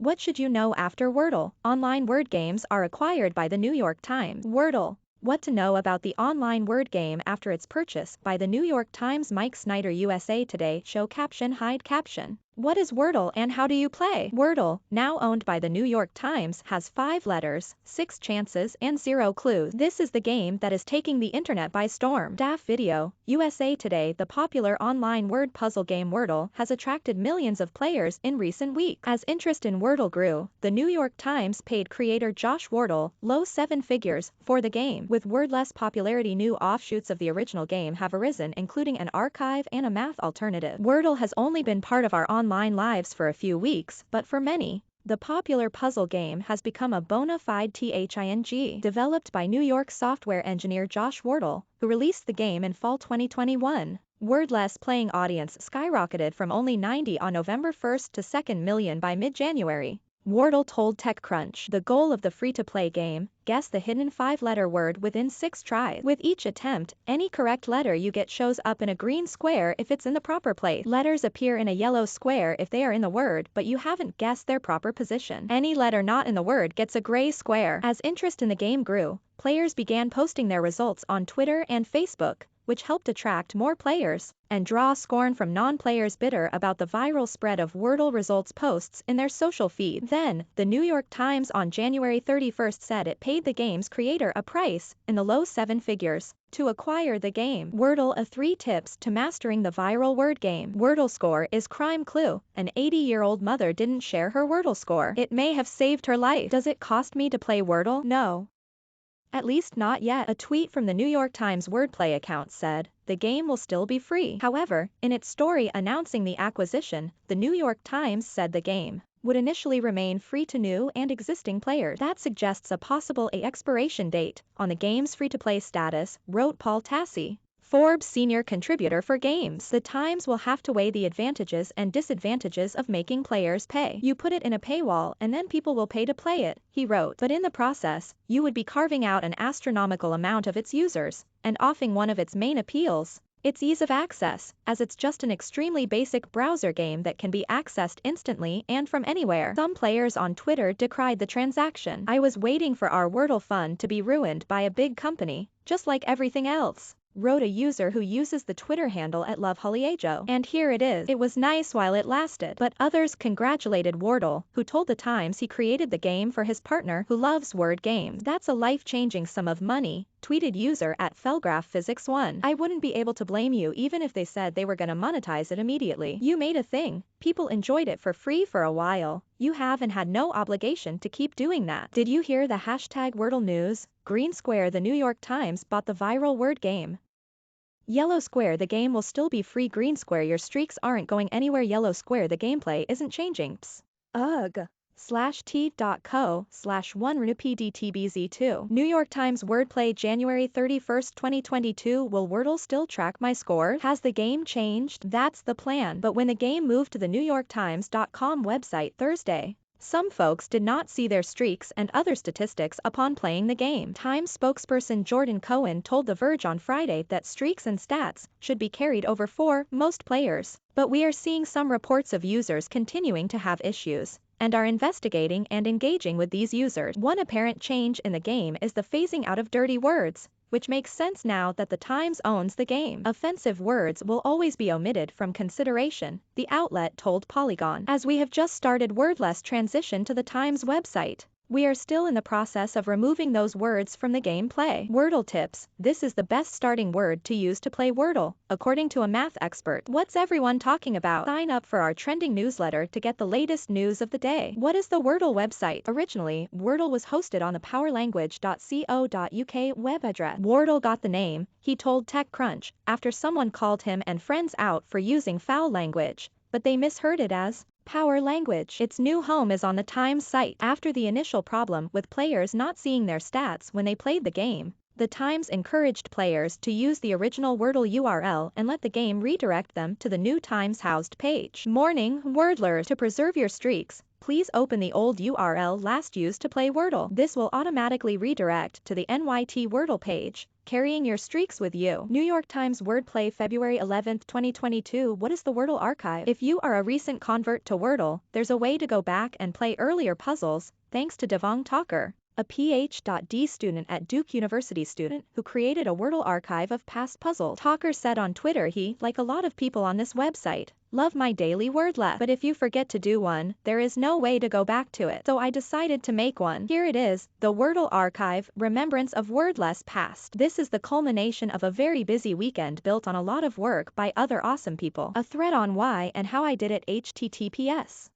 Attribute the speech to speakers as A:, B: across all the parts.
A: What should you know after Wordle? Online word games are acquired by the New York Times. Wordle. What to know about the online word game after its purchase by the New York Times. Mike Snyder, USA Today. Show caption, hide caption. What is Wordle and how do you play? Wordle, now owned by the New York Times, has 5 letters, 6 chances, and 0 clues. This is the game that is taking the internet by storm. Daff Video, USA Today. The popular online word puzzle game Wordle has attracted millions of players in recent weeks. As interest in Wordle grew, the New York Times paid creator Josh Wardle low 7 figures for the game. With wordless popularity, new offshoots of the original game have arisen, including an archive and a math alternative. Wordle has only been part of our online lives for a few weeks, but for many, the popular puzzle game has become a bona fide thing. Developed by New York software engineer Josh Wardle, who released the game in fall 2021. Wordless playing audience skyrocketed from only 90 on November 1st to 2 million by mid-January. Wardle told TechCrunch, the goal of the free-to-play game, guess the hidden 5-letter word within 6 tries. With each attempt, any correct letter you get shows up in a green square if it's in the proper place. Letters appear in a yellow square if they are in the word but you haven't guessed their proper position. Any letter not in the word gets a gray square. As interest in the game grew, players began posting their results on Twitter and Facebook, which helped attract more players and draw scorn from non-players bitter about the viral spread of Wordle results posts in their social feed. Then, the New York Times on January 31st said it paid the game's creator a price in the low 7 figures to acquire the game. Wordle, a 3 tips to mastering the viral word game. Wordle score is crime clue. An 80-year-old mother didn't share her Wordle score. It may have saved her life. Does it cost me to play Wordle? No. At least not yet. A tweet from the New York Times wordplay account said, the game will still be free. However, in its story announcing the acquisition, the New York Times said the game would initially remain free to new and existing players. That suggests a possible expiration date on the game's free-to-play status, wrote Paul Tassi, Forbes senior contributor for games. The Times will have to weigh the advantages and disadvantages of making players pay. You put it in a paywall and then people will pay to play it, he wrote. But in the process, you would be carving out an astronomical amount of its users and offing one of its main appeals, its ease of access, as it's just an extremely basic browser game that can be accessed instantly and from anywhere. Some players on Twitter decried the transaction. I was waiting for our Wordle fun to be ruined by a big company, just like everything else, wrote a user who uses the Twitter handle @LoveHoliejo. And here it is. It was nice while it lasted. But others congratulated Wardle, who told the Times he created the game for his partner who loves word games. That's a life-changing sum of money, tweeted user @FelgraphPhysics1. I wouldn't be able to blame you even if they said they were gonna monetize it immediately. You made a thing. People enjoyed it for free for a while. You have and had no obligation to keep doing that. Did you hear the hashtag Wordle news? Green square. The New York Times bought the viral word game. Yellow square. The game will still be free. Green square. Your streaks aren't going anywhere. Yellow square. The gameplay isn't changing. Psst. Ugh. /t.co/1rnupdtbz2. New York Times wordplay January 31st, 2022. Will Wordle still track my score? Has the game changed? That's the plan. But when the game moved to the NewYorkTimes.com website Thursday, some folks did not see their streaks and other statistics upon playing the game. Times spokesperson Jordan Cohen told The Verge on Friday that streaks and stats should be carried over for most players. But we are seeing some reports of users continuing to have issues and are investigating and engaging with these users. One apparent change in the game is the phasing out of dirty words, which makes sense now that the Times owns the game. Offensive words will always be omitted from consideration, the outlet told Polygon. As we have just started wordless transition to the Times website, we are still in the process of removing those words from the gameplay. Wordle tips. This is the best starting word to use to play Wordle, according to a math expert. What's everyone talking about? Sign up for our trending newsletter to get the latest news of the day. What is the Wordle website? Originally, Wordle was hosted on the powerlanguage.co.uk web address. Wordle got the name, he told TechCrunch, after someone called him and friends out for using foul language, but they misheard it as Power Language. Its new home is on the Times site. After the initial problem with players not seeing their stats when they played the game, the Times encouraged players to use the original Wordle URL and let the game redirect them to the new Times-housed page. Morning, Wordlers. To preserve your streaks, please open the old URL last used to play Wordle. This will automatically redirect to the NYT Wordle page. carrying your streaks with you. New York Times Wordplay February 11, 2022. What is the Wordle archive? If you are a recent convert to Wordle, there's a way to go back and play earlier puzzles, thanks to Devang Talker, a Ph.D. student at Duke University student who created a Wordle archive of past puzzles. Talker said on Twitter he, like a lot of people on this website, love my daily wordless. But if you forget to do one, there is no way to go back to it. So I decided to make one. Here it is, the Wordle archive, Remembrance of Wordless Past. This is the culmination of a very busy weekend built on a lot of work by other awesome people. A thread on why and how I did it. https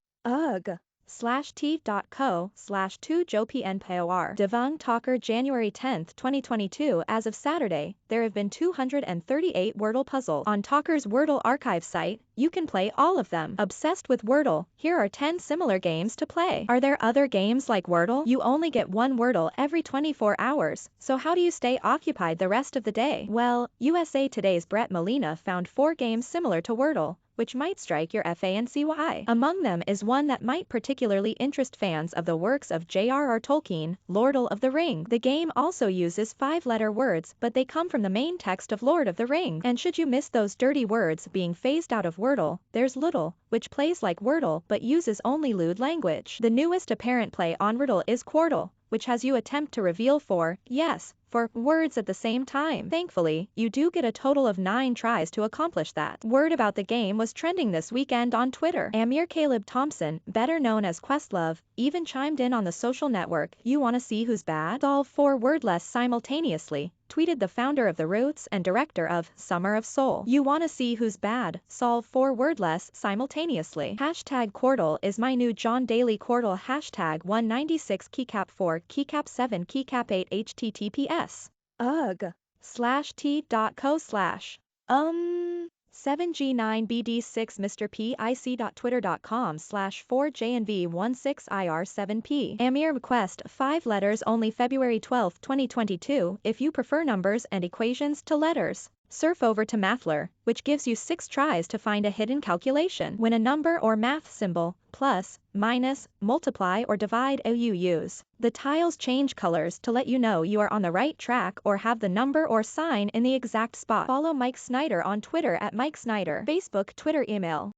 A: /t.co/2jopnpor. Devang Talker January 10, 2022. As of Saturday, there have been 238 Wordle puzzles. On Talker's Wordle archive site, you can play all of them. Obsessed with Wordle? Here are 10 similar games to play. Are there other games like Wordle? You only get one Wordle every 24 hours, so how do you stay occupied the rest of the day? Well, USA Today's Brett Molina found 4 games similar to Wordle, which might strike your fancy. Among them is one that might particularly interest fans of the works of J.R.R. Tolkien, Lord of the Rings. The game also uses 5-letter words, but they come from the main text of Lord of the Rings. And should you miss those dirty words being phased out of Wordle, there's Lewdle, which plays like Wordle but uses only lewd language. The newest apparent play on Wordle is Quordle, which has you attempt to reveal 4 words at the same time. Thankfully, you do get a total of 9 tries to accomplish that. Word about the game was trending this weekend on Twitter. Amir Caleb Thompson, better known as Questlove, even chimed in on the social network. You wanna see who's bad? Solve 4 wordless simultaneously, tweeted the founder of The Roots and director of Summer of Soul. You wanna see who's bad? Solve 4 wordless simultaneously. Hashtag Quordle is my new John Daly Quordle. Hashtag 196 keycap 4 keycap 7 keycap 8 https /t.co/7g9bd6 mrpic.twitter.com/4jnv16ir7p. Amir request 5 letters only. February 12, 2022. If you prefer numbers and equations to letters, surf over to Mathler, which gives you 6 tries to find a hidden calculation. When a number or math symbol, plus, minus, multiply or divide, you use the tiles change colors to let you know you are on the right track or have the number or sign in the exact spot. Follow Mike Snyder on Twitter at Mike Snyder. Facebook, Twitter, email.